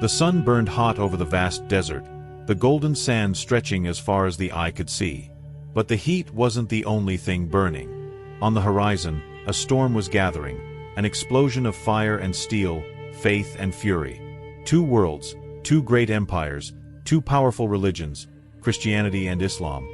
The sun burned hot over the vast desert, the golden sand stretching as far as the eye could see. But the heat wasn't the only thing burning. On the horizon, a storm was gathering, an explosion of fire and steel, faith and fury. Two worlds, two great empires, two powerful religions, Christianity and Islam,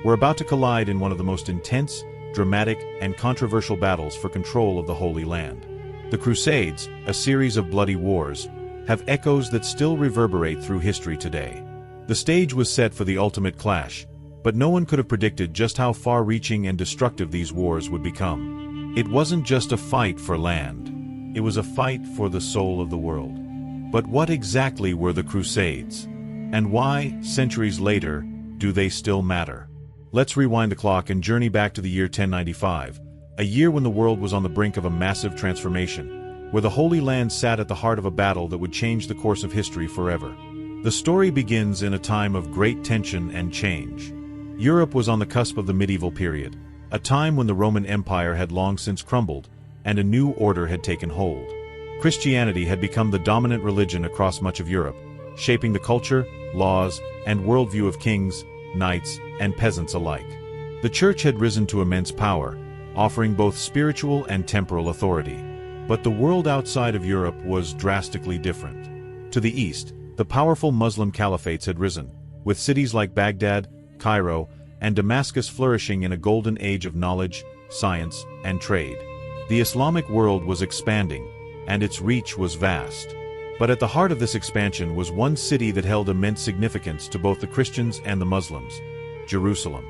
were about to collide in one of the most intense, dramatic, and controversial battles for control of the Holy Land. The Crusades, a series of bloody wars, have echoes that still reverberate through history today. The stage was set for the ultimate clash, but no one could have predicted just how far-reaching and destructive these wars would become. It wasn't just a fight for land. It was a fight for the soul of the world. But what exactly were the Crusades? And why, centuries later, do they still matter? Let's rewind the clock and journey back to the year 1095, a year when the world was on the brink of a massive transformation, where the Holy Land sat at the heart of a battle that would change the course of history forever. The story begins in a time of great tension and change. Europe was on the cusp of the medieval period, a time when the Roman Empire had long since crumbled, and a new order had taken hold. Christianity had become the dominant religion across much of Europe, shaping the culture, laws, and worldview of kings, knights, and peasants alike. The Church had risen to immense power, offering both spiritual and temporal authority. But the world outside of Europe was drastically different. To the east, the powerful Muslim caliphates had risen, with cities like Baghdad, Cairo, and Damascus flourishing in a golden age of knowledge, science, and trade. The Islamic world was expanding, and its reach was vast. But at the heart of this expansion was one city that held immense significance to both the Christians and the Muslims: Jerusalem.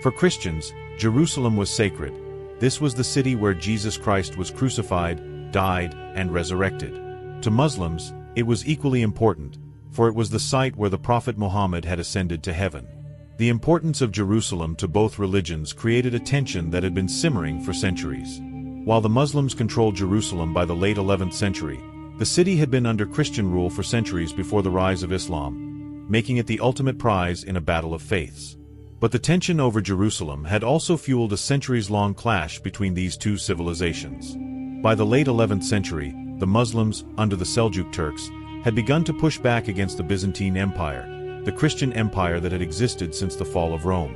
For Christians, Jerusalem was sacred. This was the city where Jesus Christ was crucified, died, and resurrected. To Muslims, it was equally important, for it was the site where the Prophet Muhammad had ascended to heaven. The importance of Jerusalem to both religions created a tension that had been simmering for centuries. While the Muslims controlled Jerusalem by the late 11th century, the city had been under Christian rule for centuries before the rise of Islam, making it the ultimate prize in a battle of faiths. But the tension over Jerusalem had also fueled a centuries-long clash between these two civilizations. By the late 11th century, the Muslims, under the Seljuk Turks, had begun to push back against the Byzantine Empire, the Christian empire that had existed since the fall of Rome.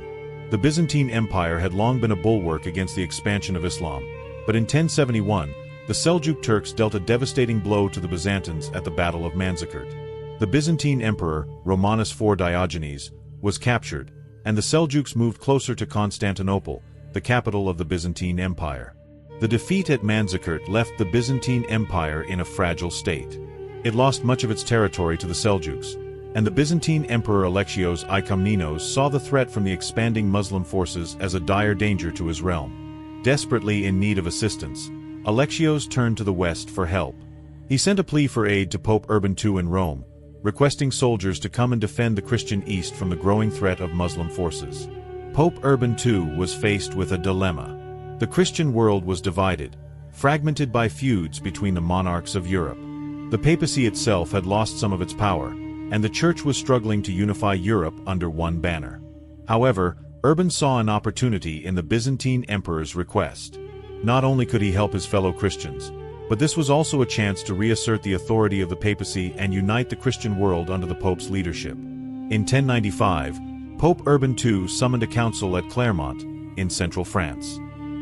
The Byzantine Empire had long been a bulwark against the expansion of Islam, but in 1071, the Seljuk Turks dealt a devastating blow to the Byzantines at the Battle of Manzikert. The Byzantine Emperor, Romanus IV Diogenes, was captured, and the Seljuks moved closer to Constantinople, the capital of the Byzantine Empire. The defeat at Manzikert left the Byzantine Empire in a fragile state. It lost much of its territory to the Seljuks, and the Byzantine Emperor Alexios I Komnenos saw the threat from the expanding Muslim forces as a dire danger to his realm. Desperately in need of assistance, Alexios turned to the west for help. He sent a plea for aid to Pope Urban II in Rome, requesting soldiers to come and defend the Christian East from the growing threat of Muslim forces. Pope Urban II was faced with a dilemma. The Christian world was divided, fragmented by feuds between the monarchs of Europe. The papacy itself had lost some of its power, and the Church was struggling to unify Europe under one banner. However, Urban saw an opportunity in the Byzantine emperor's request. Not only could he help his fellow Christians, but this was also a chance to reassert the authority of the papacy and unite the Christian world under the Pope's leadership. In 1095, Pope Urban II summoned a council at Clermont, in central France.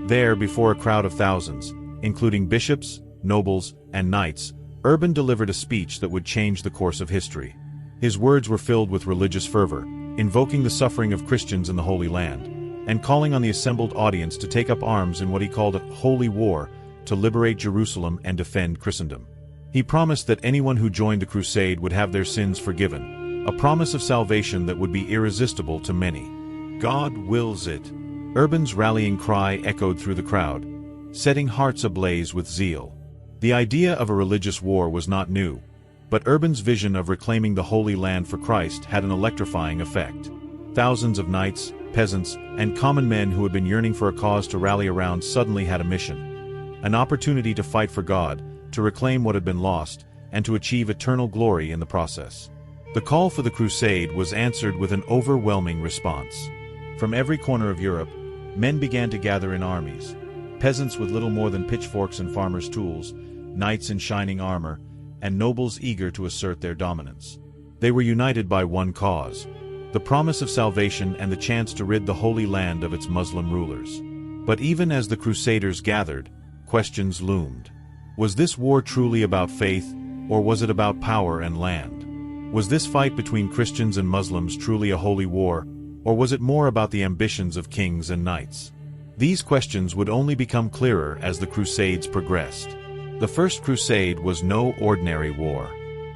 There, before a crowd of thousands, including bishops, nobles, and knights, Urban delivered a speech that would change the course of history. His words were filled with religious fervor, invoking the suffering of Christians in the Holy Land, and calling on the assembled audience to take up arms in what he called a holy war to liberate Jerusalem and defend Christendom. He promised that anyone who joined the crusade would have their sins forgiven, a promise of salvation that would be irresistible to many. God wills it. Urban's rallying cry echoed through the crowd, setting hearts ablaze with zeal. The idea of a religious war was not new, but Urban's vision of reclaiming the Holy Land for Christ had an electrifying effect. Thousands of knights, peasants, and common men who had been yearning for a cause to rally around suddenly had a mission. An opportunity to fight for God, to reclaim what had been lost, and to achieve eternal glory in the process. The call for the crusade was answered with an overwhelming response. From every corner of Europe, men began to gather in armies. Peasants with little more than pitchforks and farmers' tools, knights in shining armor, and nobles eager to assert their dominance. They were united by one cause: the promise of salvation and the chance to rid the Holy Land of its Muslim rulers. But even as the Crusaders gathered, questions loomed. Was this war truly about faith, or was it about power and land? Was this fight between Christians and Muslims truly a holy war, or was it more about the ambitions of kings and knights? These questions would only become clearer as the Crusades progressed. The First Crusade was no ordinary war.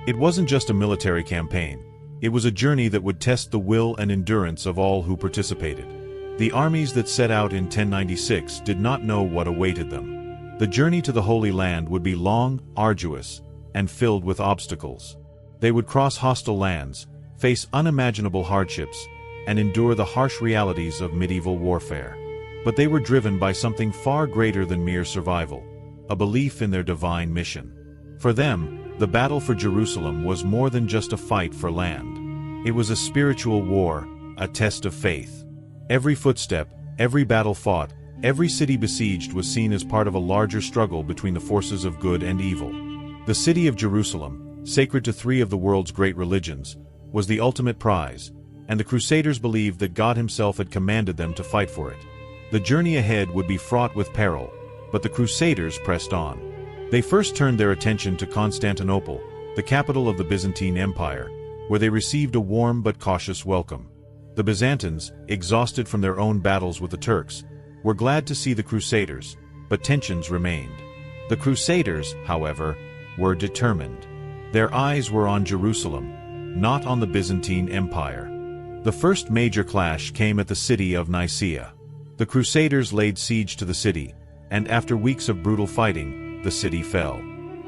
It wasn't just a military campaign. It was a journey that would test the will and endurance of all who participated. The armies that set out in 1096 did not know what awaited them. The journey to the Holy Land would be long, arduous, and filled with obstacles. They would cross hostile lands, face unimaginable hardships, and endure the harsh realities of medieval warfare. But they were driven by something far greater than mere survival: a belief in their divine mission. For them, the battle for Jerusalem was more than just a fight for land. It was a spiritual war, a test of faith. Every footstep, every battle fought, every city besieged was seen as part of a larger struggle between the forces of good and evil. The city of Jerusalem, sacred to three of the world's great religions, was the ultimate prize, and the Crusaders believed that God himself had commanded them to fight for it. The journey ahead would be fraught with peril, but the Crusaders pressed on. They first turned their attention to Constantinople, the capital of the Byzantine Empire, where they received a warm but cautious welcome. The Byzantines, exhausted from their own battles with the Turks, were glad to see the Crusaders, but tensions remained. The Crusaders, however, were determined. Their eyes were on Jerusalem, not on the Byzantine Empire. The first major clash came at the city of Nicaea. The Crusaders laid siege to the city, and after weeks of brutal fighting, the city fell.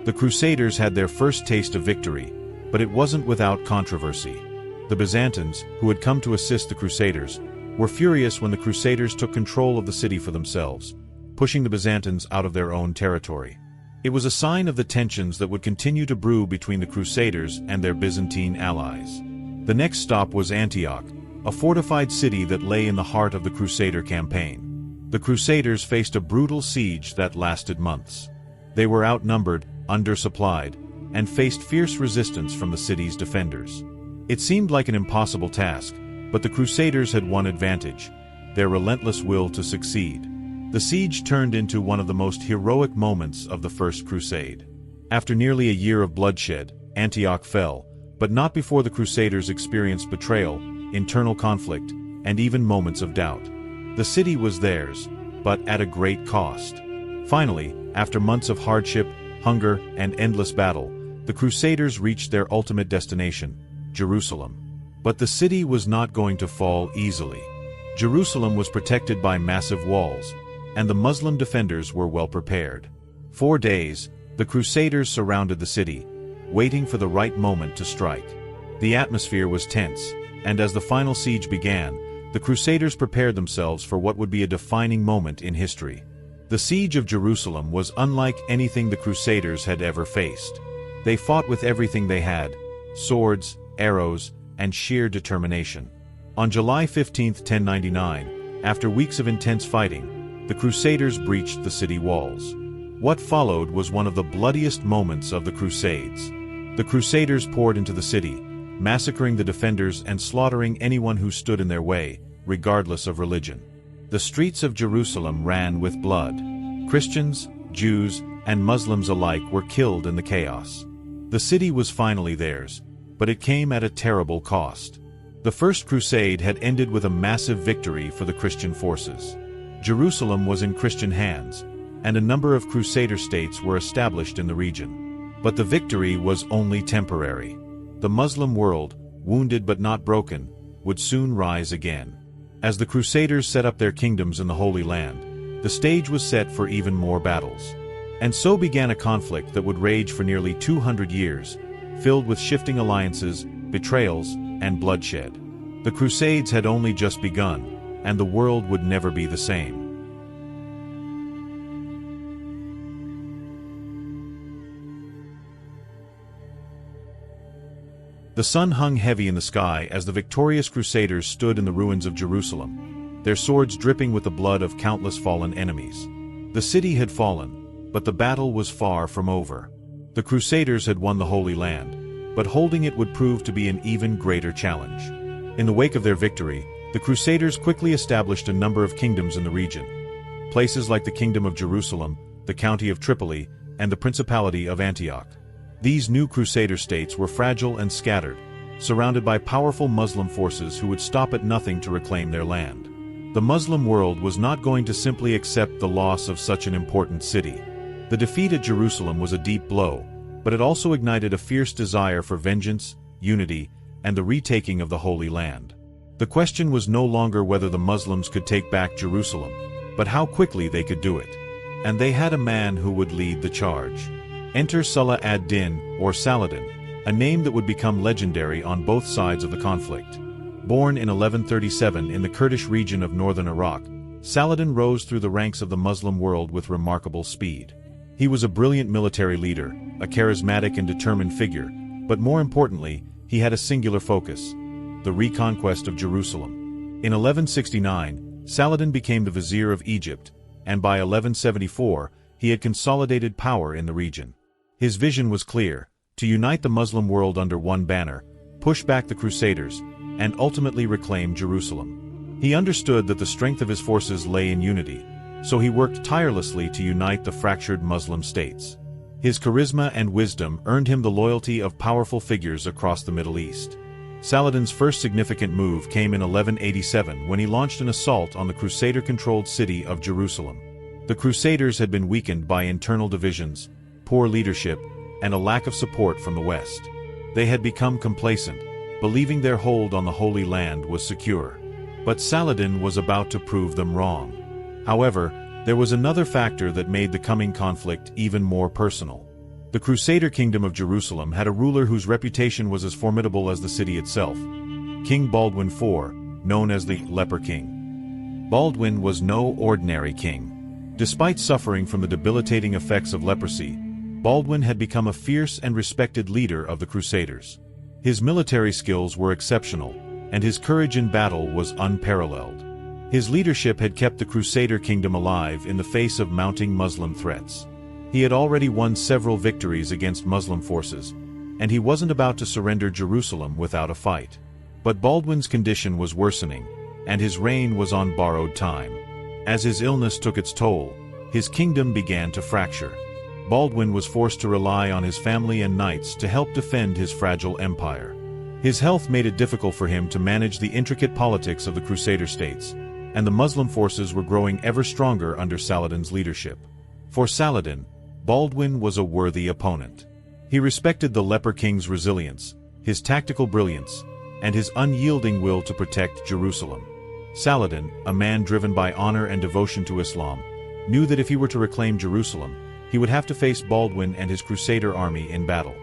The Crusaders had their first taste of victory, but it wasn't without controversy. The Byzantines, who had come to assist the Crusaders, were furious when the Crusaders took control of the city for themselves, pushing the Byzantines out of their own territory. It was a sign of the tensions that would continue to brew between the Crusaders and their Byzantine allies. The next stop was Antioch, a fortified city that lay in the heart of the Crusader campaign. The Crusaders faced a brutal siege that lasted months. They were outnumbered, undersupplied, and faced fierce resistance from the city's defenders. It seemed like an impossible task, but the Crusaders had one advantage: their relentless will to succeed. The siege turned into one of the most heroic moments of the First Crusade. After nearly a year of bloodshed, Antioch fell, but not before the Crusaders experienced betrayal, internal conflict, and even moments of doubt. The city was theirs, but at a great cost. Finally, after months of hardship, hunger, and endless battle, the Crusaders reached their ultimate destination, Jerusalem. But the city was not going to fall easily. Jerusalem was protected by massive walls, and the Muslim defenders were well prepared. 4 days, the Crusaders surrounded the city, waiting for the right moment to strike. The atmosphere was tense, and as the final siege began, the Crusaders prepared themselves for what would be a defining moment in history. The siege of Jerusalem was unlike anything the Crusaders had ever faced. They fought with everything they had: swords, arrows, and sheer determination. On July 15, 1099, after weeks of intense fighting, the Crusaders breached the city walls. What followed was one of the bloodiest moments of the Crusades. The Crusaders poured into the city, massacring the defenders and slaughtering anyone who stood in their way, regardless of religion. The streets of Jerusalem ran with blood. Christians, Jews, and Muslims alike were killed in the chaos. The city was finally theirs, but it came at a terrible cost. The First Crusade had ended with a massive victory for the Christian forces. Jerusalem was in Christian hands, and a number of Crusader states were established in the region. But the victory was only temporary. The Muslim world, wounded but not broken, would soon rise again. As the Crusaders set up their kingdoms in the Holy Land, the stage was set for even more battles. And so began a conflict that would rage for nearly 200 years, filled with shifting alliances, betrayals, and bloodshed. The Crusades had only just begun, and the world would never be the same. The sun hung heavy in the sky as the victorious Crusaders stood in the ruins of Jerusalem, their swords dripping with the blood of countless fallen enemies. The city had fallen, but the battle was far from over. The Crusaders had won the Holy Land, but holding it would prove to be an even greater challenge. In the wake of their victory, the Crusaders quickly established a number of kingdoms in the region. Places like the Kingdom of Jerusalem, the County of Tripoli, and the Principality of Antioch. These new Crusader states were fragile and scattered, surrounded by powerful Muslim forces who would stop at nothing to reclaim their land. The Muslim world was not going to simply accept the loss of such an important city. The defeat at Jerusalem was a deep blow, but it also ignited a fierce desire for vengeance, unity, and the retaking of the Holy Land. The question was no longer whether the Muslims could take back Jerusalem, but how quickly they could do it. And they had a man who would lead the charge. Enter Salah ad-Din, or Saladin, a name that would become legendary on both sides of the conflict. Born in 1137 in the Kurdish region of northern Iraq, Saladin rose through the ranks of the Muslim world with remarkable speed. He was a brilliant military leader, a charismatic and determined figure, but more importantly, he had a singular focus: the reconquest of Jerusalem. In 1169, Saladin became the vizier of Egypt, and by 1174, he had consolidated power in the region. His vision was clear: to unite the Muslim world under one banner, push back the Crusaders, and ultimately reclaim Jerusalem. He understood that the strength of his forces lay in unity, so he worked tirelessly to unite the fractured Muslim states. His charisma and wisdom earned him the loyalty of powerful figures across the Middle East. Saladin's first significant move came in 1187 when he launched an assault on the Crusader-controlled city of Jerusalem. The Crusaders had been weakened by internal divisions, poor leadership, and a lack of support from the West. They had become complacent, believing their hold on the Holy Land was secure. But Saladin was about to prove them wrong. However, there was another factor that made the coming conflict even more personal. The Crusader kingdom of Jerusalem had a ruler whose reputation was as formidable as the city itself: King Baldwin IV, known as the Leper King. Baldwin was no ordinary king. Despite suffering from the debilitating effects of leprosy, Baldwin had become a fierce and respected leader of the Crusaders. His military skills were exceptional, and his courage in battle was unparalleled. His leadership had kept the Crusader kingdom alive in the face of mounting Muslim threats. He had already won several victories against Muslim forces, and he wasn't about to surrender Jerusalem without a fight. But Baldwin's condition was worsening, and his reign was on borrowed time. As his illness took its toll, his kingdom began to fracture. Baldwin was forced to rely on his family and knights to help defend his fragile empire. His health made it difficult for him to manage the intricate politics of the Crusader states, and the Muslim forces were growing ever stronger under Saladin's leadership. For Saladin, Baldwin was a worthy opponent. He respected the Leper King's resilience, his tactical brilliance, and his unyielding will to protect Jerusalem. Saladin, a man driven by honor and devotion to Islam, knew that if he were to reclaim Jerusalem, he would have to face Baldwin and his Crusader army in battle.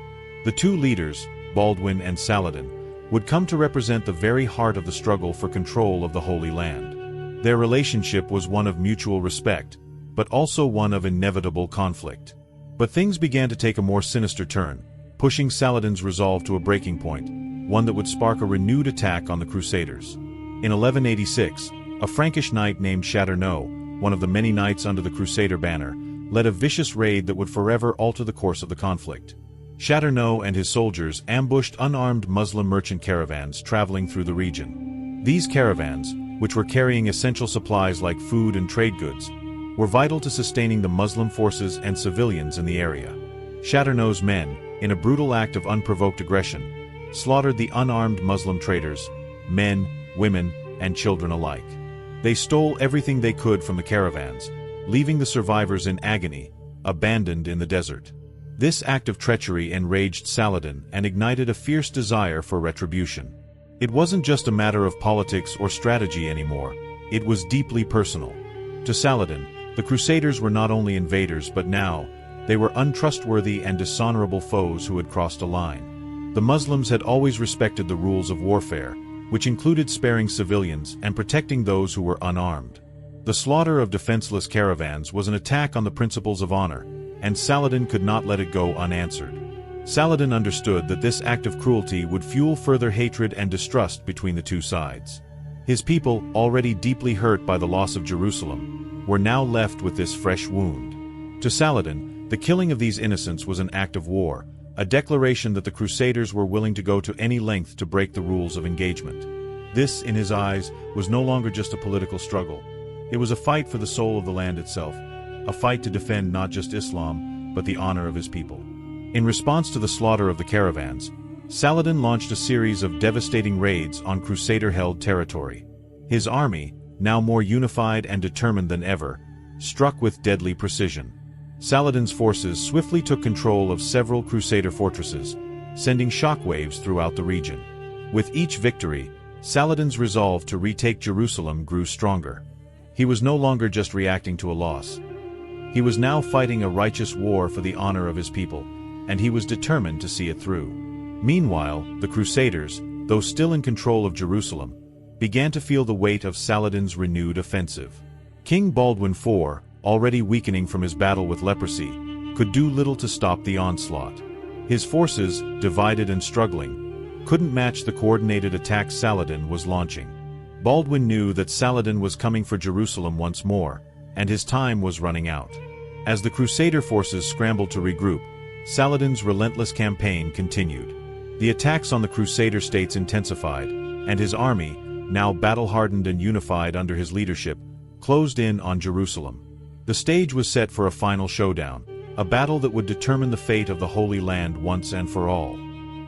The two leaders, Baldwin and Saladin, would come to represent the very heart of the struggle for control of the Holy Land. Their relationship was one of mutual respect, but also one of inevitable conflict. But things began to take a more sinister turn, pushing Saladin's resolve to a breaking point, one that would spark a renewed attack on the Crusaders. In 1186, a Frankish knight named Chatgpt, one of the many knights under the Crusader banner, led a vicious raid that would forever alter the course of the conflict. Chatgpt and his soldiers ambushed unarmed Muslim merchant caravans traveling through the region. These caravans, which were carrying essential supplies like food and trade goods, were vital to sustaining the Muslim forces and civilians in the area. Chatgpt's men, in a brutal act of unprovoked aggression, slaughtered the unarmed Muslim traders, men, women, and children alike. They stole everything they could from the caravans, leaving the survivors in agony, abandoned in the desert. This act of treachery enraged Saladin and ignited a fierce desire for retribution. It wasn't just a matter of politics or strategy anymore, it was deeply personal. To Saladin, the Crusaders were not only invaders but now, they were untrustworthy and dishonorable foes who had crossed a line. The Muslims had always respected the rules of warfare, which included sparing civilians and protecting those who were unarmed. The slaughter of defenseless caravans was an attack on the principles of honor, and Saladin could not let it go unanswered. Saladin understood that this act of cruelty would fuel further hatred and distrust between the two sides. His people, already deeply hurt by the loss of Jerusalem, were now left with this fresh wound. To Saladin, The killing of these innocents was an act of war, a declaration that the Crusaders were willing to go to any length to break the rules of engagement. This, in his eyes, was no longer just a political struggle. It was a fight for the soul of the land itself, a fight to defend not just Islam, but the honor of his people. In response to the slaughter of the caravans, Saladin launched a series of devastating raids on Crusader-held territory. His army, now more unified and determined than ever, struck with deadly precision. Saladin's forces swiftly took control of several Crusader fortresses, sending shockwaves throughout the region. With each victory, Saladin's resolve to retake Jerusalem grew stronger. He was no longer just reacting to a loss. He was now fighting a righteous war for the honor of his people, and he was determined to see it through. Meanwhile, the Crusaders, though still in control of Jerusalem, began to feel the weight of Saladin's renewed offensive. King Baldwin IV, already weakening from his battle with leprosy, could do little to stop the onslaught. His forces, divided and struggling, couldn't match the coordinated attack Saladin was launching. Baldwin knew that Saladin was coming for Jerusalem once more, and his time was running out. As the Crusader forces scrambled to regroup, Saladin's relentless campaign continued. The attacks on the Crusader states intensified, and his army, now battle-hardened and unified under his leadership, closed in on Jerusalem. The stage was set for a final showdown, a battle that would determine the fate of the Holy Land once and for all.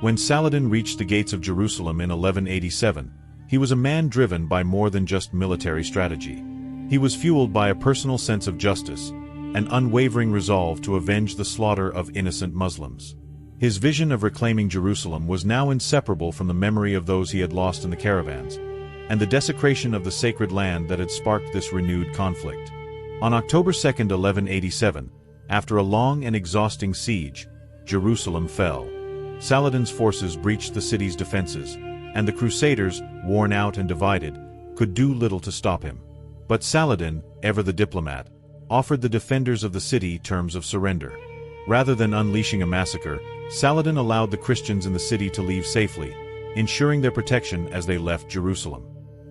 When Saladin reached the gates of Jerusalem in 1187, he was a man driven by more than just military strategy. He was fueled by a personal sense of justice, an unwavering resolve to avenge the slaughter of innocent Muslims. His vision of reclaiming Jerusalem was now inseparable from the memory of those he had lost in the caravans, and the desecration of the sacred land that had sparked this renewed conflict. On October 2, 1187, after a long and exhausting siege, Jerusalem fell. Saladin's forces breached the city's defenses, and the Crusaders, worn out and divided, could do little to stop him. But Saladin, ever the diplomat, offered the defenders of the city terms of surrender. Rather than unleashing a massacre, Saladin allowed the Christians in the city to leave safely, ensuring their protection as they left Jerusalem.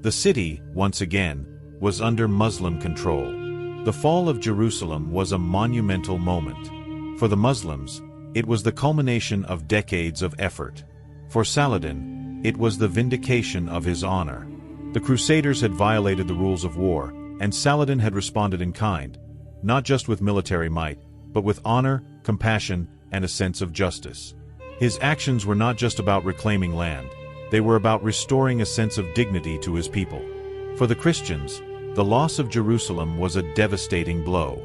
The city, once again, was under Muslim control. The fall of Jerusalem was a monumental moment. For the Muslims, it was the culmination of decades of effort. For Saladin, it was the vindication of his honor. The Crusaders had violated the rules of war, and Saladin had responded in kind, not just with military might, but with honor, compassion, and a sense of justice. His actions were not just about reclaiming land, they were about restoring a sense of dignity to his people. For the Christians, the loss of Jerusalem was a devastating blow.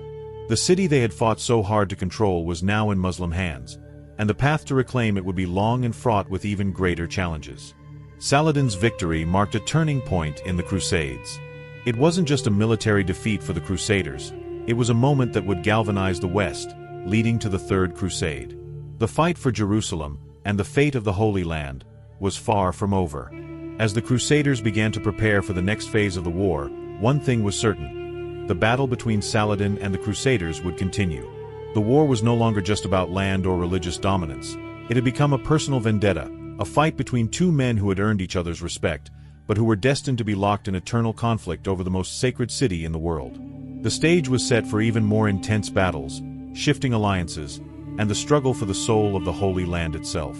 The city they had fought so hard to control was now in Muslim hands, and the path to reclaim it would be long and fraught with even greater challenges. Saladin's victory marked a turning point in the Crusades. It wasn't just a military defeat for the Crusaders, it was a moment that would galvanize the West, leading to the Third Crusade. The fight for Jerusalem, and the fate of the Holy Land, was far from over. As the Crusaders began to prepare for the next phase of the war, one thing was certain: the battle between Saladin and the Crusaders would continue. The war was no longer just about land or religious dominance. It had become a personal vendetta, a fight between two men who had earned each other's respect, but who were destined to be locked in eternal conflict over the most sacred city in the world. The stage was set for even more intense battles, shifting alliances, and the struggle for the soul of the Holy Land itself.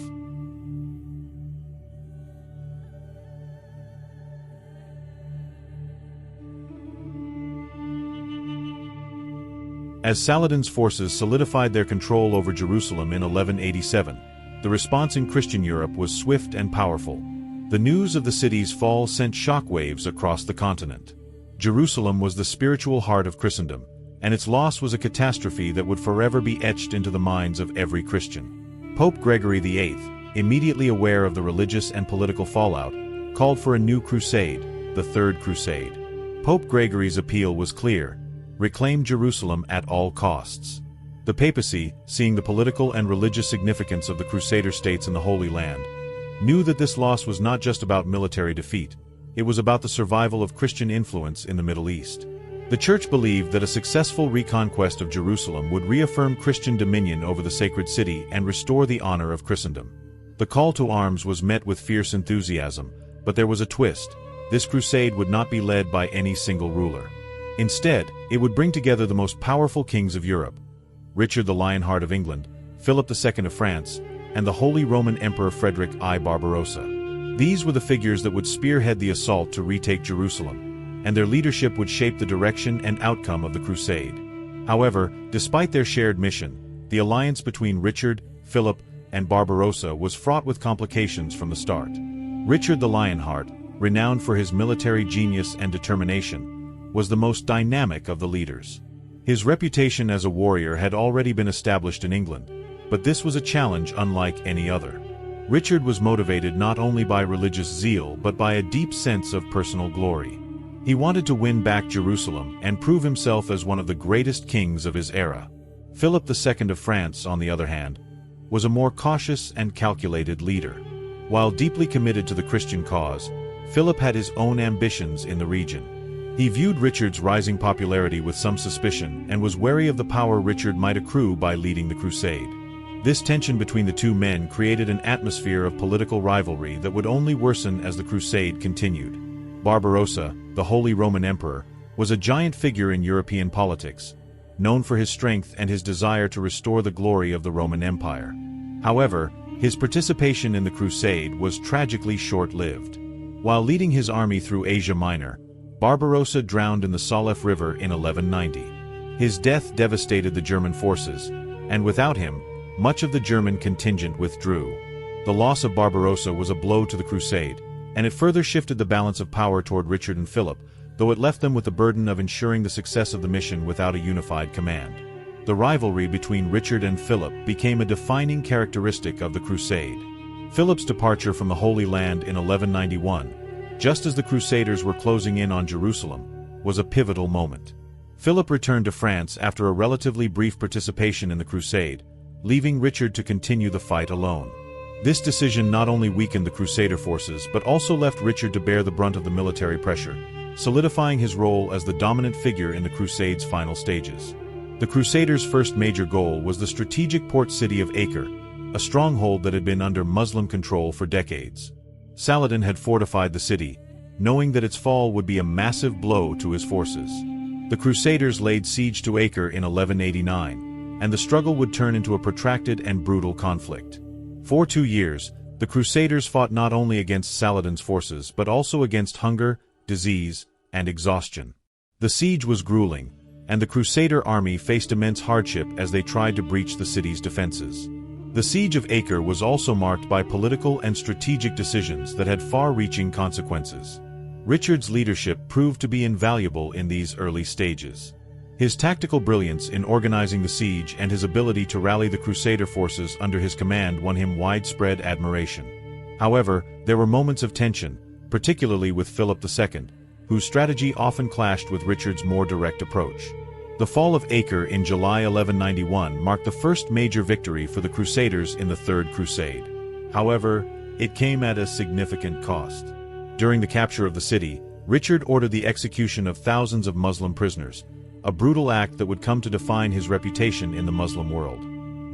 As Saladin's forces solidified their control over Jerusalem in 1187, the response in Christian Europe was swift and powerful. The news of the city's fall sent shockwaves across the continent. Jerusalem was the spiritual heart of Christendom, and its loss was a catastrophe that would forever be etched into the minds of every Christian. Pope Gregory VIII, immediately aware of the religious and political fallout, called for a new crusade, the Third Crusade. Pope Gregory's appeal was clear: reclaim Jerusalem at all costs. The papacy, seeing the political and religious significance of the Crusader states in the Holy Land, knew that this loss was not just about military defeat, it was about the survival of Christian influence in the Middle East. The Church believed that a successful reconquest of Jerusalem would reaffirm Christian dominion over the sacred city and restore the honor of Christendom. The call to arms was met with fierce enthusiasm, but there was a twist: this crusade would not be led by any single ruler. Instead, it would bring together the most powerful kings of Europe. Richard the Lionheart of England, Philip II of France, and the Holy Roman Emperor Frederick I Barbarossa. These were the figures that would spearhead the assault to retake Jerusalem, and their leadership would shape the direction and outcome of the crusade. However, despite their shared mission, the alliance between Richard, Philip, and Barbarossa was fraught with complications from the start. Richard the Lionheart, renowned for his military genius and determination, was the most dynamic of the leaders. His reputation as a warrior had already been established in England, but this was a challenge unlike any other. Richard was motivated not only by religious zeal but by a deep sense of personal glory. He wanted to win back Jerusalem and prove himself as one of the greatest kings of his era. Philip II of France, on the other hand, was a more cautious and calculated leader. While deeply committed to the Christian cause, Philip had his own ambitions in the region. He viewed Richard's rising popularity with some suspicion and was wary of the power Richard might accrue by leading the crusade. This tension between the two men created an atmosphere of political rivalry that would only worsen as the crusade continued. Barbarossa, the Holy Roman Emperor, was a giant figure in European politics, known for his strength and his desire to restore the glory of the Roman Empire. However, his participation in the crusade was tragically short-lived. While leading his army through Asia Minor, Barbarossa drowned in the Salef River in 1190. His death devastated the German forces, and without him, much of the German contingent withdrew. The loss of Barbarossa was a blow to the crusade, and it further shifted the balance of power toward Richard and Philip, though it left them with the burden of ensuring the success of the mission without a unified command. The rivalry between Richard and Philip became a defining characteristic of the crusade. Philip's departure from the Holy Land in 1191, just as the Crusaders were closing in on Jerusalem, was a pivotal moment. Philip returned to France after a relatively brief participation in the crusade, leaving Richard to continue the fight alone. This decision not only weakened the Crusader forces but also left Richard to bear the brunt of the military pressure, solidifying his role as the dominant figure in the Crusade's final stages. The Crusaders' first major goal was the strategic port city of Acre, a stronghold that had been under Muslim control for decades. Saladin had fortified the city, knowing that its fall would be a massive blow to his forces. The Crusaders laid siege to Acre in 1189, and the struggle would turn into a protracted and brutal conflict. For 2 years, the Crusaders fought not only against Saladin's forces but also against hunger, disease, and exhaustion. The siege was grueling, and the Crusader army faced immense hardship as they tried to breach the city's defenses. The siege of Acre was also marked by political and strategic decisions that had far-reaching consequences. Richard's leadership proved to be invaluable in these early stages. His tactical brilliance in organizing the siege and his ability to rally the Crusader forces under his command won him widespread admiration. However, there were moments of tension, particularly with Philip II, whose strategy often clashed with Richard's more direct approach. The fall of Acre in July 1191 marked the first major victory for the Crusaders in the Third Crusade. However, it came at a significant cost. During the capture of the city, Richard ordered the execution of thousands of Muslim prisoners, a brutal act that would come to define his reputation in the Muslim world.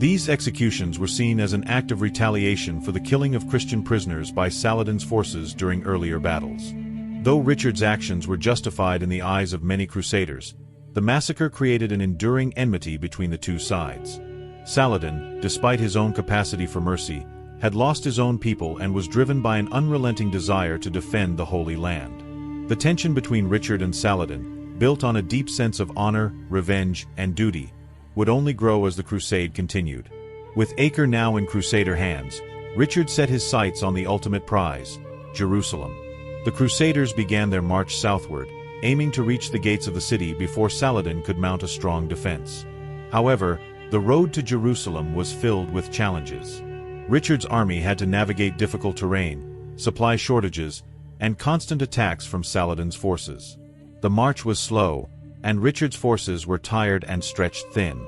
These executions were seen as an act of retaliation for the killing of Christian prisoners by Saladin's forces during earlier battles. Though Richard's actions were justified in the eyes of many Crusaders, the massacre created an enduring enmity between the two sides. Saladin, despite his own capacity for mercy, had lost his own people and was driven by an unrelenting desire to defend the Holy Land. The tension between Richard and Saladin, built on a deep sense of honor, revenge, and duty, would only grow as the crusade continued. With Acre now in Crusader hands, Richard set his sights on the ultimate prize, Jerusalem. The Crusaders began their march southward, aiming to reach the gates of the city before Saladin could mount a strong defense. However, the road to Jerusalem was filled with challenges. Richard's army had to navigate difficult terrain, supply shortages, and constant attacks from Saladin's forces. The march was slow, and Richard's forces were tired and stretched thin.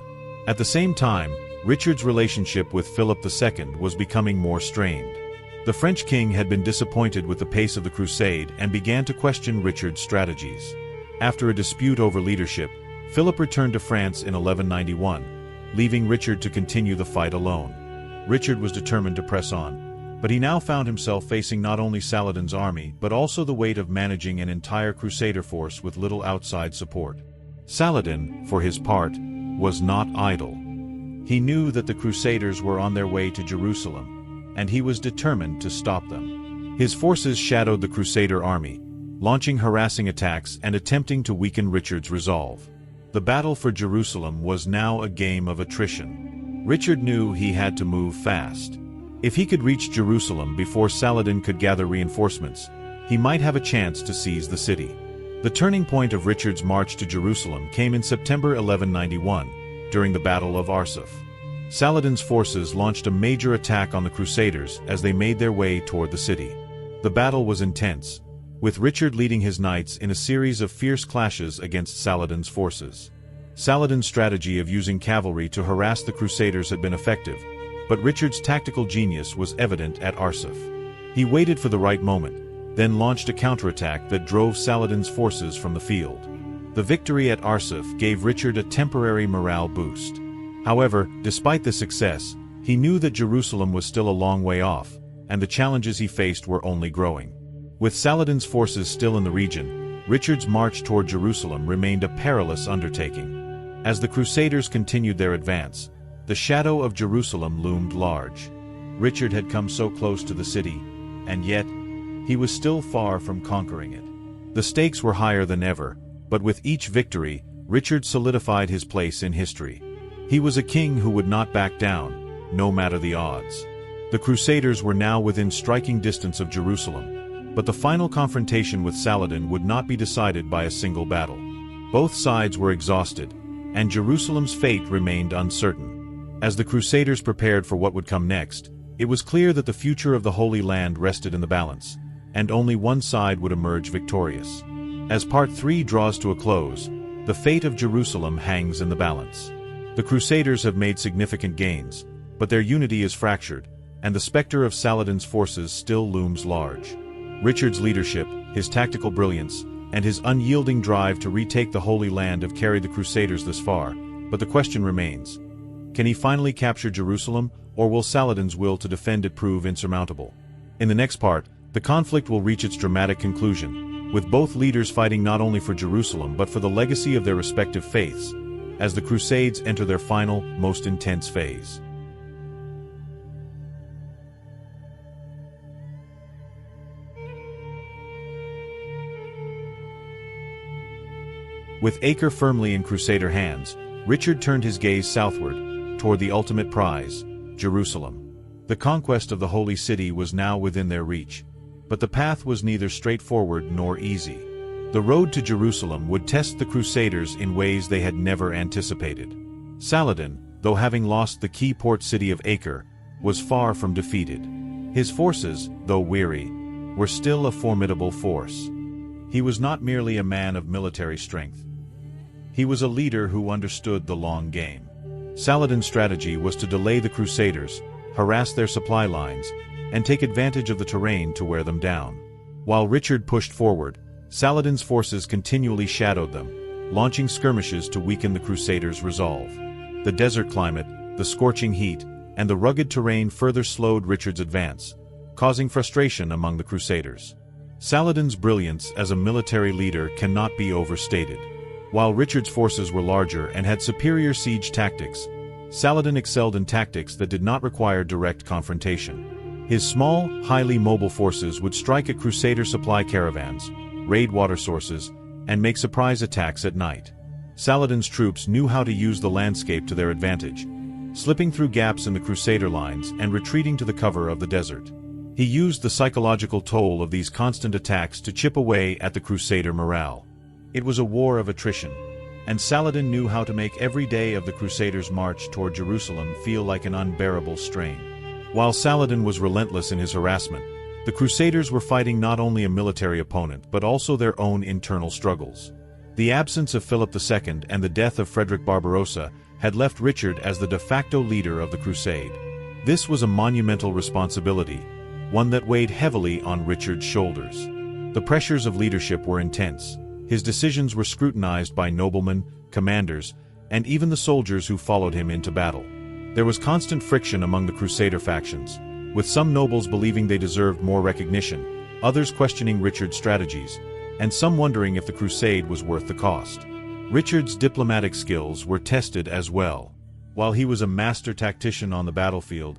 At the same time, Richard's relationship with Philip II was becoming more strained. The French king had been disappointed with the pace of the crusade and began to question Richard's strategies. After a dispute over leadership, Philip returned to France in 1191, leaving Richard to continue the fight alone. Richard was determined to press on, but he now found himself facing not only Saladin's army but also the weight of managing an entire Crusader force with little outside support. Saladin, for his part, was not idle. He knew that the Crusaders were on their way to Jerusalem, and he was determined to stop them. His forces shadowed the Crusader army, launching harassing attacks and attempting to weaken Richard's resolve. The battle for Jerusalem was now a game of attrition. Richard knew he had to move fast. If he could reach Jerusalem before Saladin could gather reinforcements, he might have a chance to seize the city. The turning point of Richard's march to Jerusalem came in September 1191, during the Battle of Arsuf. Saladin's forces launched a major attack on the Crusaders as they made their way toward the city. The battle was intense, with Richard leading his knights in a series of fierce clashes against Saladin's forces. Saladin's strategy of using cavalry to harass the Crusaders had been effective, but Richard's tactical genius was evident at Arsuf. He waited for the right moment, then launched a counterattack that drove Saladin's forces from the field. The victory at Arsuf gave Richard a temporary morale boost. However, despite the success, he knew that Jerusalem was still a long way off, and the challenges he faced were only growing. With Saladin's forces still in the region, Richard's march toward Jerusalem remained a perilous undertaking. As the Crusaders continued their advance, the shadow of Jerusalem loomed large. Richard had come so close to the city, and yet, he was still far from conquering it. The stakes were higher than ever, but with each victory, Richard solidified his place in history. He was a king who would not back down, no matter the odds. The Crusaders were now within striking distance of Jerusalem, but the final confrontation with Saladin would not be decided by a single battle. Both sides were exhausted, and Jerusalem's fate remained uncertain. As the Crusaders prepared for what would come next, it was clear that the future of the Holy Land rested in the balance, and only one side would emerge victorious. As Part 3 draws to a close, the fate of Jerusalem hangs in the balance. The Crusaders have made significant gains, but their unity is fractured, and the specter of Saladin's forces still looms large. Richard's leadership, his tactical brilliance, and his unyielding drive to retake the Holy Land have carried the Crusaders this far, but the question remains: can he finally capture Jerusalem, or will Saladin's will to defend it prove insurmountable? In the next part, the conflict will reach its dramatic conclusion, with both leaders fighting not only for Jerusalem but for the legacy of their respective faiths, as the Crusades enter their final, most intense phase. With Acre firmly in Crusader hands, Richard turned his gaze southward, toward the ultimate prize, Jerusalem. The conquest of the Holy City was now within their reach, but the path was neither straightforward nor easy. The road to Jerusalem would test the Crusaders in ways they had never anticipated. Saladin, though having lost the key port city of Acre, was far from defeated. His forces, though weary, were still a formidable force. He was not merely a man of military strength. He was a leader who understood the long game. Saladin's strategy was to delay the Crusaders, harass their supply lines, and take advantage of the terrain to wear them down. While Richard pushed forward, Saladin's forces continually shadowed them, launching skirmishes to weaken the Crusaders' resolve. The desert climate, the scorching heat, and the rugged terrain further slowed Richard's advance, causing frustration among the Crusaders. Saladin's brilliance as a military leader cannot be overstated. While Richard's forces were larger and had superior siege tactics, Saladin excelled in tactics that did not require direct confrontation. His small, highly mobile forces would strike at Crusader supply caravans, raid water sources, and make surprise attacks at night. Saladin's troops knew how to use the landscape to their advantage, slipping through gaps in the Crusader lines and retreating to the cover of the desert. He used the psychological toll of these constant attacks to chip away at the Crusader morale. It was a war of attrition, and Saladin knew how to make every day of the Crusaders' march toward Jerusalem feel like an unbearable strain. While Saladin was relentless in his harassment, the Crusaders were fighting not only a military opponent but also their own internal struggles. The absence of Philip II and the death of Frederick Barbarossa had left Richard as the de facto leader of the Crusade. This was a monumental responsibility, one that weighed heavily on Richard's shoulders. The pressures of leadership were intense. His decisions were scrutinized by noblemen, commanders, and even the soldiers who followed him into battle. There was constant friction among the Crusader factions, with some nobles believing they deserved more recognition, others questioning Richard's strategies, and some wondering if the crusade was worth the cost. Richard's diplomatic skills were tested as well. While he was a master tactician on the battlefield,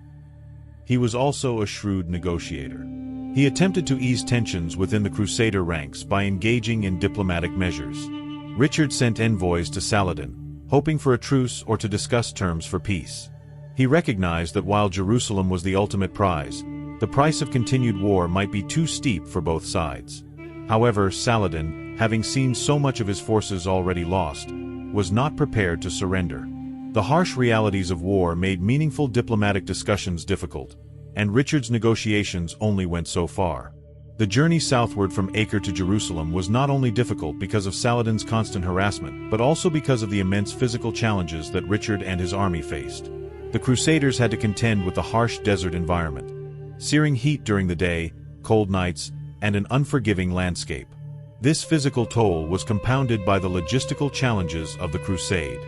he was also a shrewd negotiator. He attempted to ease tensions within the Crusader ranks by engaging in diplomatic measures. Richard sent envoys to Saladin, hoping for a truce or to discuss terms for peace. He recognized that while Jerusalem was the ultimate prize, the price of continued war might be too steep for both sides. However, Saladin, having seen so much of his forces already lost, was not prepared to surrender. The harsh realities of war made meaningful diplomatic discussions difficult, and Richard's negotiations only went so far. The journey southward from Acre to Jerusalem was not only difficult because of Saladin's constant harassment, but also because of the immense physical challenges that Richard and his army faced. The Crusaders had to contend with the harsh desert environment, searing heat during the day, cold nights, and an unforgiving landscape. This physical toll was compounded by the logistical challenges of the crusade.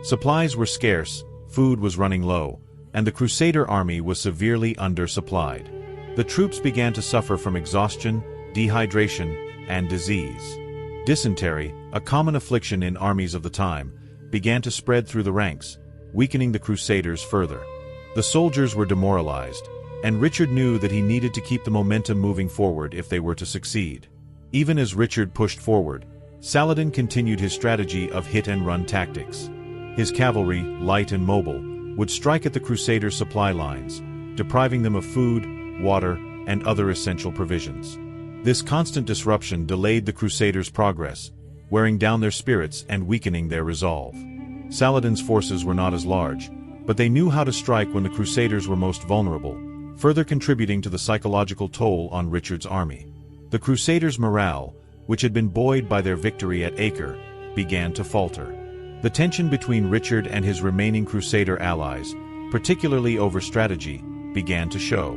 Supplies were scarce, food was running low, and the Crusader army was severely undersupplied. The troops began to suffer from exhaustion, dehydration, and disease. Dysentery, a common affliction in armies of the time, began to spread through the ranks, weakening the Crusaders further. The soldiers were demoralized, and Richard knew that he needed to keep the momentum moving forward if they were to succeed. Even as Richard pushed forward, Saladin continued his strategy of hit-and-run tactics. His cavalry, light and mobile, would strike at the Crusader supply lines, depriving them of food, water, and other essential provisions. This constant disruption delayed the Crusaders' progress, wearing down their spirits and weakening their resolve. Saladin's forces were not as large, but they knew how to strike when the Crusaders were most vulnerable, further contributing to the psychological toll on Richard's army. The Crusaders' morale, which had been buoyed by their victory at Acre, began to falter. The tension between Richard and his remaining Crusader allies, particularly over strategy, began to show.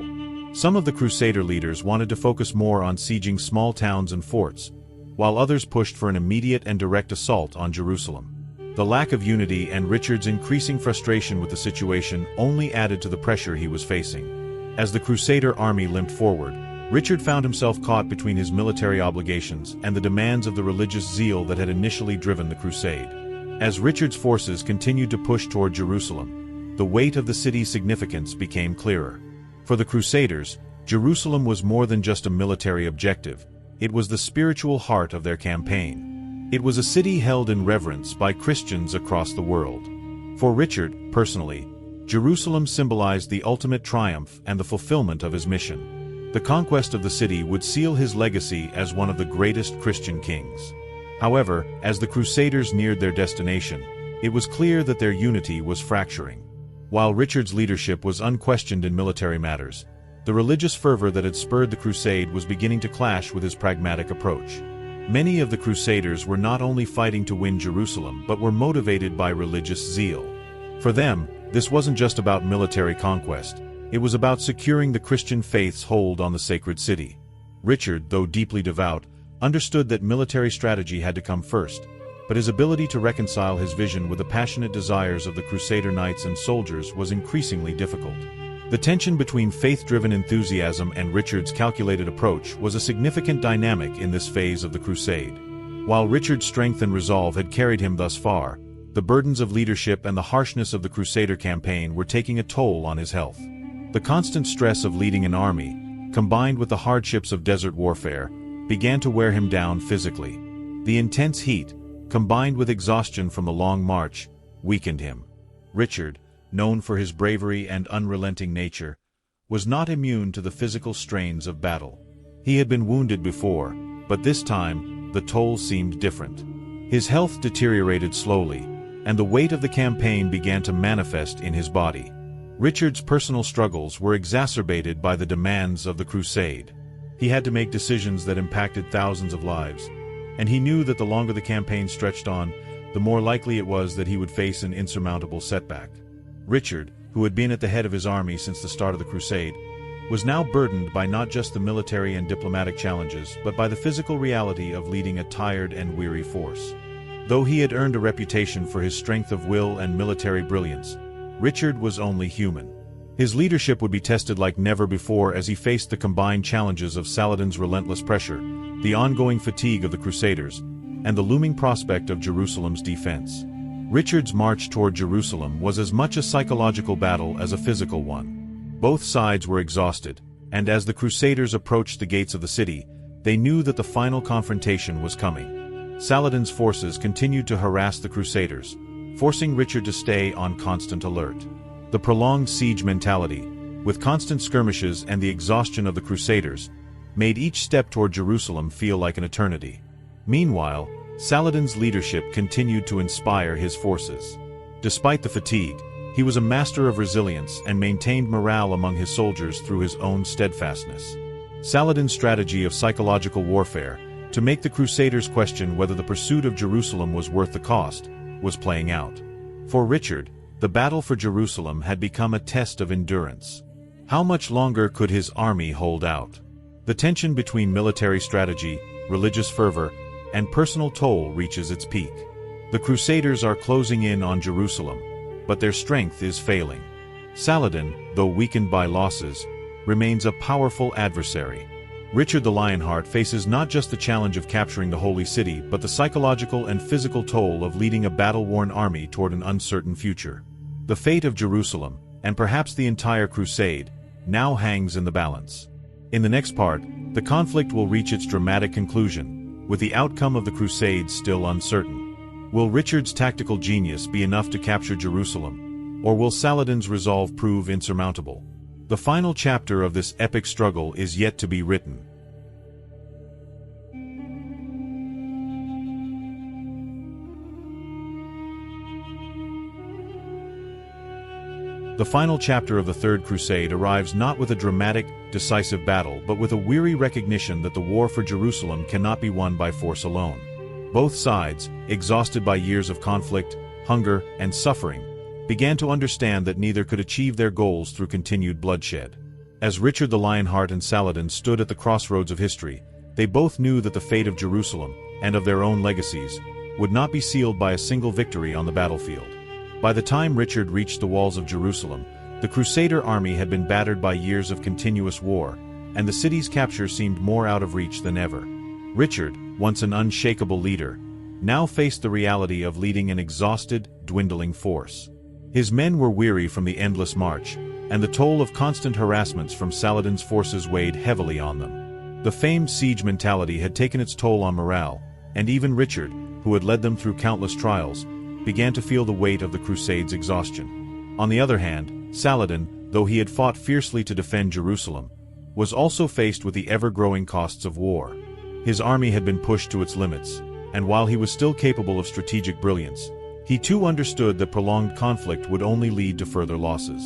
Some of the Crusader leaders wanted to focus more on sieging small towns and forts, while others pushed for an immediate and direct assault on Jerusalem. The lack of unity and Richard's increasing frustration with the situation only added to the pressure he was facing. As the Crusader army limped forward, Richard found himself caught between his military obligations and the demands of the religious zeal that had initially driven the crusade. As Richard's forces continued to push toward Jerusalem, the weight of the city's significance became clearer. For the Crusaders, Jerusalem was more than just a military objective. It was the spiritual heart of their campaign. It was a city held in reverence by Christians across the world. For Richard, personally, Jerusalem symbolized the ultimate triumph and the fulfillment of his mission. The conquest of the city would seal his legacy as one of the greatest Christian kings. However, as the Crusaders neared their destination, it was clear that their unity was fracturing. While Richard's leadership was unquestioned in military matters, the religious fervor that had spurred the crusade was beginning to clash with his pragmatic approach. Many of the Crusaders were not only fighting to win Jerusalem but were motivated by religious zeal. For them, this wasn't just about military conquest, it was about securing the Christian faith's hold on the sacred city. Richard, though deeply devout, understood that military strategy had to come first, but his ability to reconcile his vision with the passionate desires of the Crusader knights and soldiers was increasingly difficult. The tension between faith-driven enthusiasm and Richard's calculated approach was a significant dynamic in this phase of the crusade. While Richard's strength and resolve had carried him thus far, the burdens of leadership and the harshness of the Crusader campaign were taking a toll on his health. The constant stress of leading an army, combined with the hardships of desert warfare, began to wear him down physically. The intense heat, combined with exhaustion from the long march, weakened him. Richard, known for his bravery and unrelenting nature, was not immune to the physical strains of battle. He had been wounded before, but this time, the toll seemed different. His health deteriorated slowly, and the weight of the campaign began to manifest in his body. Richard's personal struggles were exacerbated by the demands of the crusade. He had to make decisions that impacted thousands of lives, and he knew that the longer the campaign stretched on, the more likely it was that he would face an insurmountable setback. Richard, who had been at the head of his army since the start of the crusade, was now burdened by not just the military and diplomatic challenges, but by the physical reality of leading a tired and weary force. Though he had earned a reputation for his strength of will and military brilliance, Richard was only human. His leadership would be tested like never before as he faced the combined challenges of Saladin's relentless pressure, the ongoing fatigue of the Crusaders, and the looming prospect of Jerusalem's defense. Richard's march toward Jerusalem was as much a psychological battle as a physical one. Both sides were exhausted, and as the Crusaders approached the gates of the city, they knew that the final confrontation was coming. Saladin's forces continued to harass the Crusaders, forcing Richard to stay on constant alert. The prolonged siege mentality, with constant skirmishes and the exhaustion of the Crusaders, made each step toward Jerusalem feel like an eternity. Meanwhile, Saladin's leadership continued to inspire his forces. Despite the fatigue, he was a master of resilience and maintained morale among his soldiers through his own steadfastness. Saladin's strategy of psychological warfare, to make the Crusaders question whether the pursuit of Jerusalem was worth the cost, was playing out. For Richard, the battle for Jerusalem had become a test of endurance. How much longer could his army hold out? The tension between military strategy, religious fervor, and personal toll reaches its peak. The Crusaders are closing in on Jerusalem, but their strength is failing. Saladin, though weakened by losses, remains a powerful adversary. Richard the Lionheart faces not just the challenge of capturing the Holy City but the psychological and physical toll of leading a battle-worn army toward an uncertain future. The fate of Jerusalem, and perhaps the entire Crusade, now hangs in the balance. In the next part, the conflict will reach its dramatic conclusion, with the outcome of the Crusades still uncertain. Will Richard's tactical genius be enough to capture Jerusalem, or will Saladin's resolve prove insurmountable? The final chapter of this epic struggle is yet to be written. The final chapter of the Third Crusade arrives not with a dramatic, decisive battle but with a weary recognition that the war for Jerusalem cannot be won by force alone. Both sides, exhausted by years of conflict, hunger, and suffering, began to understand that neither could achieve their goals through continued bloodshed. As Richard the Lionheart and Saladin stood at the crossroads of history, they both knew that the fate of Jerusalem, and of their own legacies, would not be sealed by a single victory on the battlefield. By the time Richard reached the walls of Jerusalem, the Crusader army had been battered by years of continuous war, and the city's capture seemed more out of reach than ever. Richard, once an unshakable leader, now faced the reality of leading an exhausted, dwindling force. His men were weary from the endless march, and the toll of constant harassments from Saladin's forces weighed heavily on them. The famed siege mentality had taken its toll on morale, and even Richard, who had led them through countless trials, began to feel the weight of the Crusade's exhaustion. On the other hand, Saladin, though he had fought fiercely to defend Jerusalem, was also faced with the ever-growing costs of war. His army had been pushed to its limits, and while he was still capable of strategic brilliance, he too understood that prolonged conflict would only lead to further losses.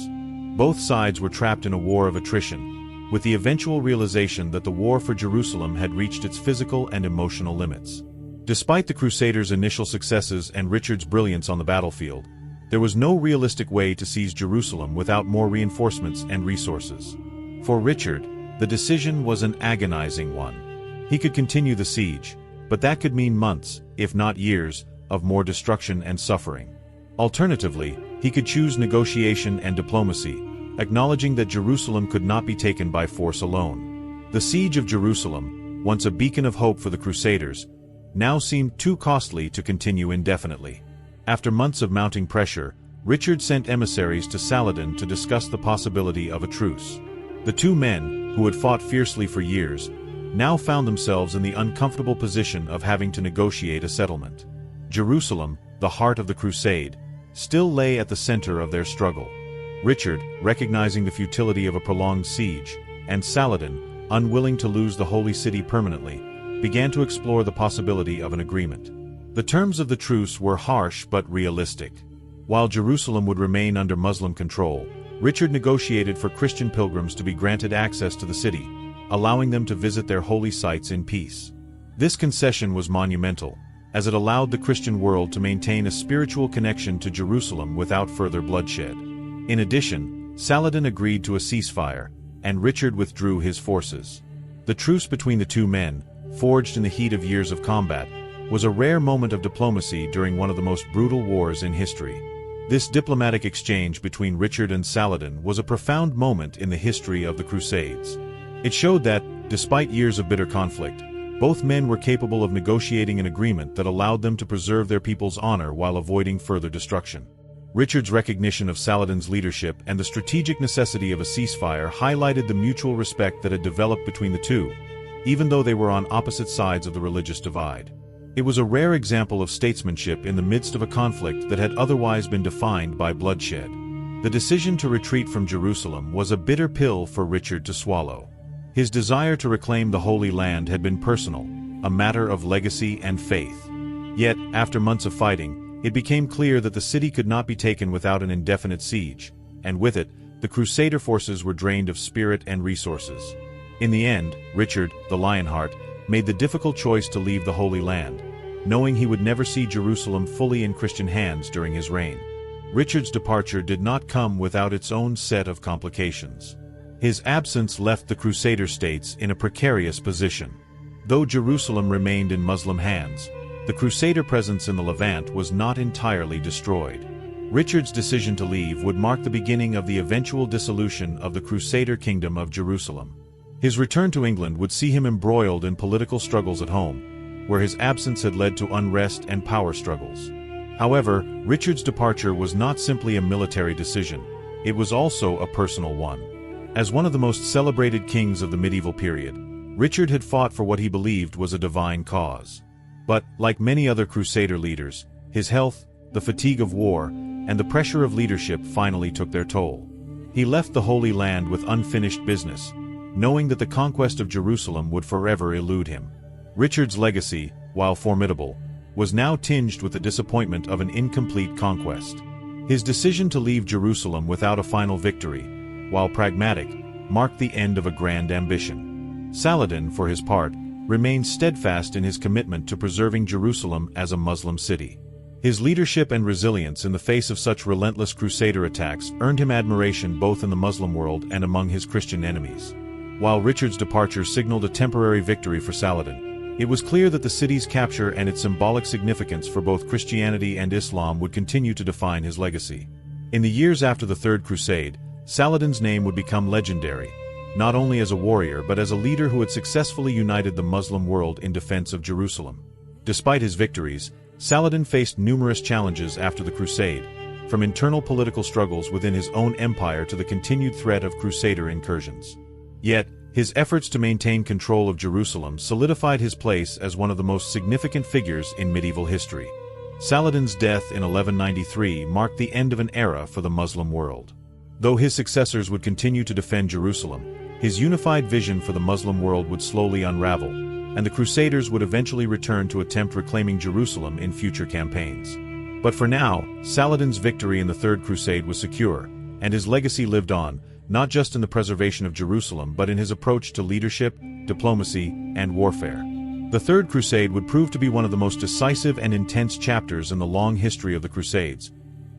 Both sides were trapped in a war of attrition, with the eventual realization that the war for Jerusalem had reached its physical and emotional limits. Despite the Crusaders' initial successes and Richard's brilliance on the battlefield, there was no realistic way to seize Jerusalem without more reinforcements and resources. For Richard, the decision was an agonizing one. He could continue the siege, but that could mean months, if not years, of more destruction and suffering. Alternatively, he could choose negotiation and diplomacy, acknowledging that Jerusalem could not be taken by force alone. The siege of Jerusalem, once a beacon of hope for the Crusaders, now seemed too costly to continue indefinitely. After months of mounting pressure, Richard sent emissaries to Saladin to discuss the possibility of a truce. The two men, who had fought fiercely for years, now found themselves in the uncomfortable position of having to negotiate a settlement. Jerusalem, the heart of the Crusade, still lay at the center of their struggle. Richard, recognizing the futility of a prolonged siege, and Saladin, unwilling to lose the Holy City permanently, began to explore the possibility of an agreement. The terms of the truce were harsh but realistic. While Jerusalem would remain under Muslim control, Richard negotiated for Christian pilgrims to be granted access to the city, allowing them to visit their holy sites in peace. This concession was monumental, as it allowed the Christian world to maintain a spiritual connection to Jerusalem without further bloodshed. In addition, Saladin agreed to a ceasefire, and Richard withdrew his forces. The truce between the two men, forged in the heat of years of combat, was a rare moment of diplomacy during one of the most brutal wars in history. This diplomatic exchange between Richard and Saladin was a profound moment in the history of the Crusades. It showed that, despite years of bitter conflict, Both men were capable of negotiating an agreement that allowed them to preserve their people's honor while avoiding further destruction. Richard's recognition of Saladin's leadership and the strategic necessity of a ceasefire highlighted the mutual respect that had developed between the two, even though they were on opposite sides of the religious divide. It was a rare example of statesmanship in the midst of a conflict that had otherwise been defined by bloodshed. The decision to retreat from Jerusalem was a bitter pill for Richard to swallow. His desire to reclaim the Holy Land had been personal, a matter of legacy and faith. Yet, after months of fighting, it became clear that the city could not be taken without an indefinite siege, and with it, the Crusader forces were drained of spirit and resources. In the end, Richard, the Lionheart, made the difficult choice to leave the Holy Land, knowing he would never see Jerusalem fully in Christian hands during his reign. Richard's departure did not come without its own set of complications. His absence left the Crusader states in a precarious position. Though Jerusalem remained in Muslim hands, the Crusader presence in the Levant was not entirely destroyed. Richard's decision to leave would mark the beginning of the eventual dissolution of the Crusader kingdom of Jerusalem. His return to England would see him embroiled in political struggles at home, where his absence had led to unrest and power struggles. However, Richard's departure was not simply a military decision, it was also a personal one. As one of the most celebrated kings of the medieval period, Richard had fought for what he believed was a divine cause. But, like many other Crusader leaders, his health, the fatigue of war, and the pressure of leadership finally took their toll. He left the Holy Land with unfinished business, knowing that the conquest of Jerusalem would forever elude him. Richard's legacy, while formidable, was now tinged with the disappointment of an incomplete conquest. His decision to leave Jerusalem without a final victory, while pragmatic, marked the end of a grand ambition. Saladin, for his part, remained steadfast in his commitment to preserving Jerusalem as a Muslim city. His leadership and resilience in the face of such relentless Crusader attacks earned him admiration both in the Muslim world and among his Christian enemies. While Richard's departure signaled a temporary victory for Saladin, it was clear that the city's capture and its symbolic significance for both Christianity and Islam would continue to define his legacy. In the years after the Third Crusade, Saladin's name would become legendary, not only as a warrior but as a leader who had successfully united the Muslim world in defense of Jerusalem. Despite his victories, Saladin faced numerous challenges after the Crusade, from internal political struggles within his own empire to the continued threat of Crusader incursions. Yet, his efforts to maintain control of Jerusalem solidified his place as one of the most significant figures in medieval history. Saladin's death in 1193 marked the end of an era for the Muslim world. Though his successors would continue to defend Jerusalem, his unified vision for the Muslim world would slowly unravel, and the Crusaders would eventually return to attempt reclaiming Jerusalem in future campaigns. But for now, Saladin's victory in the Third Crusade was secure, and his legacy lived on, not just in the preservation of Jerusalem but in his approach to leadership, diplomacy, and warfare. The Third Crusade would prove to be one of the most decisive and intense chapters in the long history of the Crusades,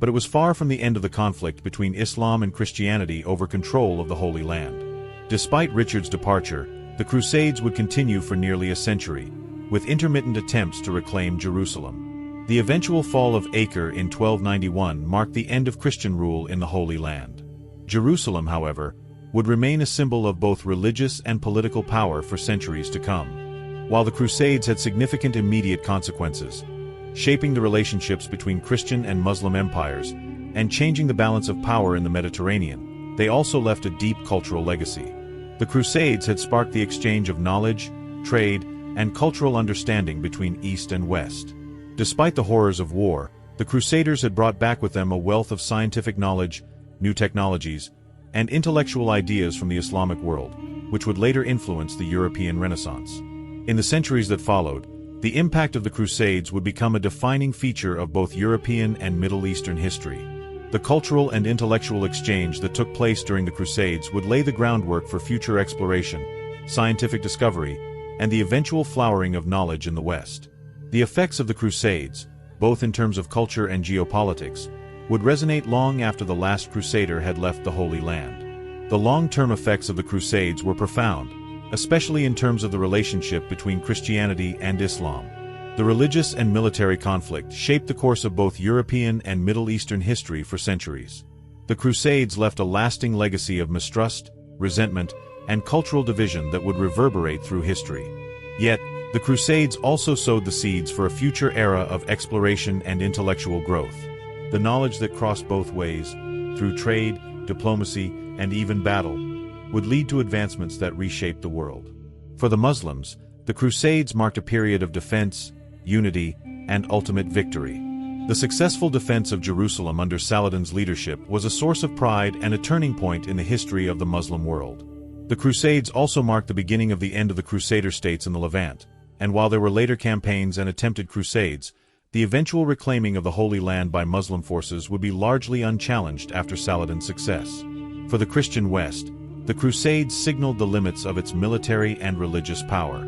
but it was far from the end of the conflict between Islam and Christianity over control of the Holy Land. Despite Richard's departure, the Crusades would continue for nearly a century, with intermittent attempts to reclaim Jerusalem. The eventual fall of Acre in 1291 marked the end of Christian rule in the Holy Land. Jerusalem, however, would remain a symbol of both religious and political power for centuries to come. While the Crusades had significant immediate consequences, shaping the relationships between Christian and Muslim empires, and changing the balance of power in the Mediterranean, they also left a deep cultural legacy. The Crusades had sparked the exchange of knowledge, trade, and cultural understanding between East and West. Despite the horrors of war, the Crusaders had brought back with them a wealth of scientific knowledge, new technologies, and intellectual ideas from the Islamic world, which would later influence the European Renaissance. In the centuries that followed, the impact of the Crusades would become a defining feature of both European and Middle Eastern history. The cultural and intellectual exchange that took place during the Crusades would lay the groundwork for future exploration, scientific discovery, and the eventual flowering of knowledge in the West. The effects of the Crusades, both in terms of culture and geopolitics, would resonate long after the last Crusader had left the Holy Land. The long-term effects of the Crusades were profound, especially in terms of the relationship between Christianity and Islam. The religious and military conflict shaped the course of both European and Middle Eastern history for centuries. The Crusades left a lasting legacy of mistrust, resentment, and cultural division that would reverberate through history. Yet, The Crusades also sowed the seeds for a future era of exploration and intellectual growth. The knowledge that crossed both ways, through trade, diplomacy, and even battle, would lead to advancements that reshaped the world. For the Muslims, the Crusades marked a period of defense, unity, and ultimate victory. The successful defense of Jerusalem under Saladin's leadership was a source of pride and a turning point in the history of the Muslim world. The Crusades also marked the beginning of the end of the Crusader states in the Levant, and while there were later campaigns and attempted crusades, the eventual reclaiming of the Holy Land by Muslim forces would be largely unchallenged after Saladin's success. For the Christian West, the Crusades signaled the limits of its military and religious power.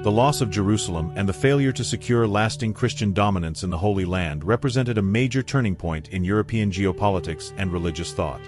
The loss of Jerusalem and the failure to secure lasting Christian dominance in the Holy Land represented a major turning point in European geopolitics and religious thought.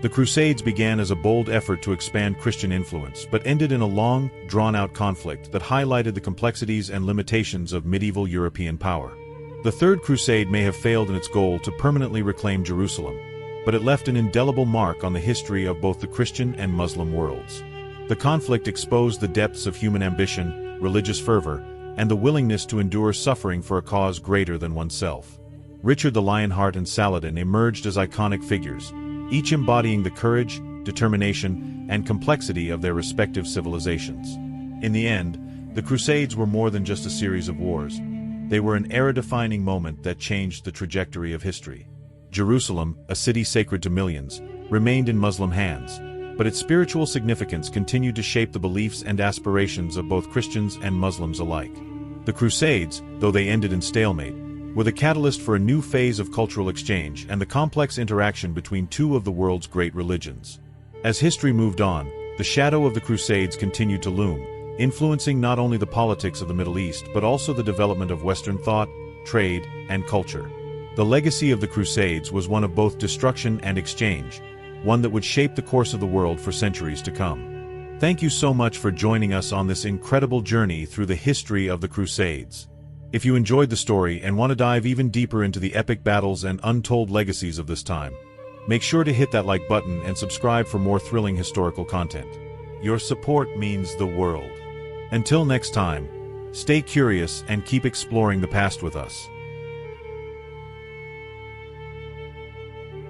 The Crusades began as a bold effort to expand Christian influence, but ended in a long, drawn-out conflict that highlighted the complexities and limitations of medieval European power. The Third Crusade may have failed in its goal to permanently reclaim Jerusalem, but it left an indelible mark on the history of both the Christian and Muslim worlds. The conflict exposed the depths of human ambition, religious fervor, and the willingness to endure suffering for a cause greater than oneself. Richard the Lionheart and Saladin emerged as iconic figures, each embodying the courage, determination, and complexity of their respective civilizations. In the end, the Crusades were more than just a series of wars. They were an era-defining moment that changed the trajectory of history. Jerusalem, a city sacred to millions, remained in Muslim hands, but its spiritual significance continued to shape the beliefs and aspirations of both Christians and Muslims alike. The Crusades, though they ended in stalemate, were the catalyst for a new phase of cultural exchange and the complex interaction between two of the world's great religions. As history moved on, the shadow of the Crusades continued to loom, influencing not only the politics of the Middle East but also the development of Western thought, trade, and culture. The legacy of the Crusades was one of both destruction and exchange, one that would shape the course of the world for centuries to come. Thank you so much for joining us on this incredible journey through the history of the Crusades. If you enjoyed the story and want to dive even deeper into the epic battles and untold legacies of this time, make sure to hit that like button and subscribe for more thrilling historical content. Your support means the world. Until next time, stay curious and keep exploring the past with us.